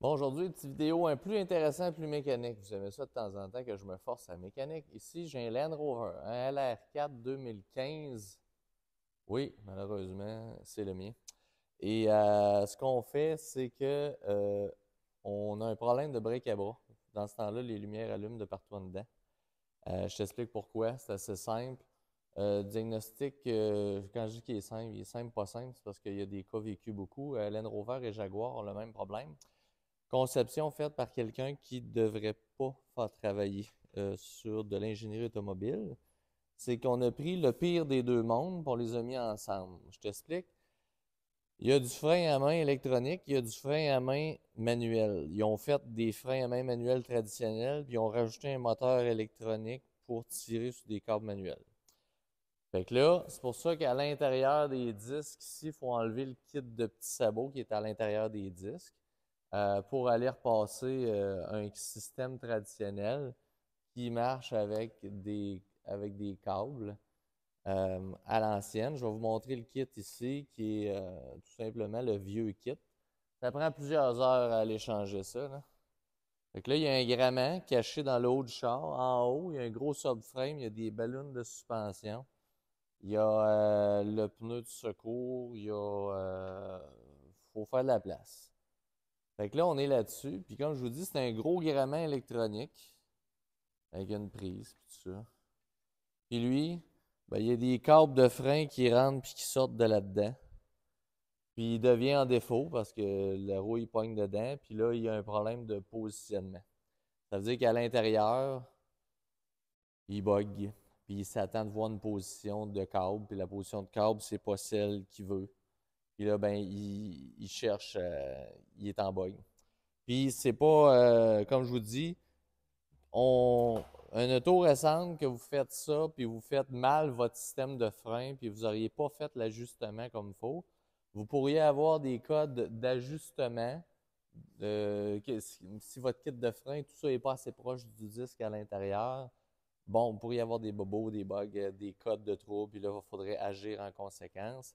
Bon, aujourd'hui, une petite vidéo un plus intéressante, plus mécanique. Vous aimez ça de temps en temps que je me force à mécanique. Ici, j'ai un Land Rover, un LR4 2015. Oui, malheureusement, c'est le mien. Et ce qu'on fait, c'est que on a un problème de break à bras. Dans ce temps-là, les lumières allument de partout en dedans. Je t'explique pourquoi. C'est assez simple. Diagnostic, quand je dis qu'il est simple, il est simple, pas simple, c'est parce qu'il y a des cas vécus beaucoup. Land Rover et Jaguar ont le même problème. Conception faite par quelqu'un qui ne devrait pas faire travailler sur de l'ingénierie automobile. C'est qu'on a pris le pire des deux mondes pour les a mis ensemble. Je t'explique. Il y a du frein à main électronique, il y a du frein à main manuel. Ils ont fait des freins à main manuels traditionnels, puis ils ont rajouté un moteur électronique pour tirer sur des câbles manuels. Fait que là, c'est pour ça qu'à l'intérieur des disques, ici, il faut enlever le kit de petits sabots qui est à l'intérieur des disques pour aller repasser un système traditionnel qui marche avec des câbles à l'ancienne. Je vais vous montrer le kit ici, qui est tout simplement le vieux kit. Ça prend plusieurs heures à aller changer ça, là. Fait que là, il y a un gramment caché dans le haut du char. En haut, il y a un gros subframe, il y a des ballons de suspension. Il y a le pneu de secours, faut faire de la place. Fait que là, on est là-dessus. Puis comme je vous dis, c'est un gros gréement électronique avec une prise, puis tout ça. Puis lui, ben, il y a des câbles de frein qui rentrent puis qui sortent de là-dedans. Puis il devient en défaut parce que la roue, il pogne dedans. Puis là, il y a un problème de positionnement. Ça veut dire qu'à l'intérieur, il bug. Puis il s'attend de voir une position de câble. Puis la position de câble, c'est pas celle qu'il veut. Puis là, ben, il cherche, il est en bug. Puis c'est pas, comme je vous dis, un auto récente que vous faites ça, puis vous faites mal votre système de frein, puis vous n'auriez pas fait l'ajustement comme il faut, vous pourriez avoir des codes d'ajustement. Si votre kit de frein, tout ça n'est pas assez proche du disque à l'intérieur, bon, vous pourriez avoir des bobos, des bugs, des codes de trouble, puis là, il faudrait agir en conséquence.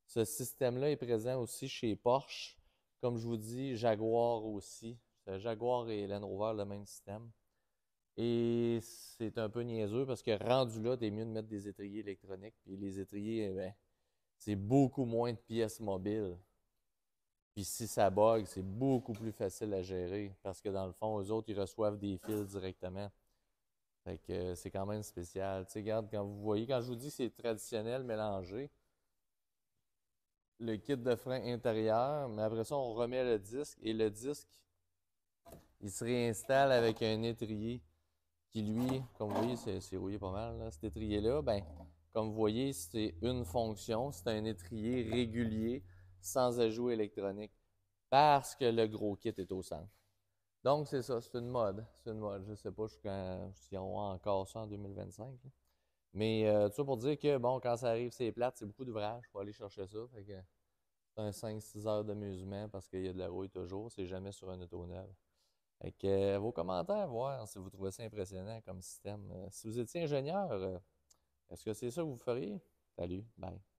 Ce système-là est présent aussi chez Porsche. Comme je vous dis, Jaguar aussi. Jaguar et Land Rover, le même système. Et c'est un peu niaiseux parce que rendu là, t'es mieux de mettre des étriers électroniques. Puis les étriers, eh ben, c'est beaucoup moins de pièces mobiles. Puis si ça bug, c'est beaucoup plus facile à gérer parce que dans le fond, eux autres, ils reçoivent des fils directement. Fait que c'est quand même spécial. Tu sais, regarde, quand vous voyez, quand je vous dis que c'est traditionnel mélangé, le kit de frein intérieur, mais après ça, on remet le disque et le disque, il se réinstalle avec un étrier qui, lui, comme vous voyez, c'est rouillé pas mal, là. Cet étrier-là, ben, comme vous voyez, c'est une fonction, c'est un étrier régulier sans ajout électronique parce que le gros kit est au centre. Donc, c'est ça, c'est une mode. C'est une mode. Je sais pas si on a encore ça en 2025. Là. Mais tout ça pour dire que, bon, quand ça arrive, c'est plate, c'est beaucoup d'ouvrage. Il faut aller chercher ça. Fait que c'est un 5-6 heures d'amusement parce qu'il y a de la rouille toujours. C'est jamais sur un auto neuve. Fait que vos commentaires, voir si vous trouvez ça impressionnant comme système. Si vous étiez ingénieur, est-ce que c'est ça que vous feriez? Salut, bye.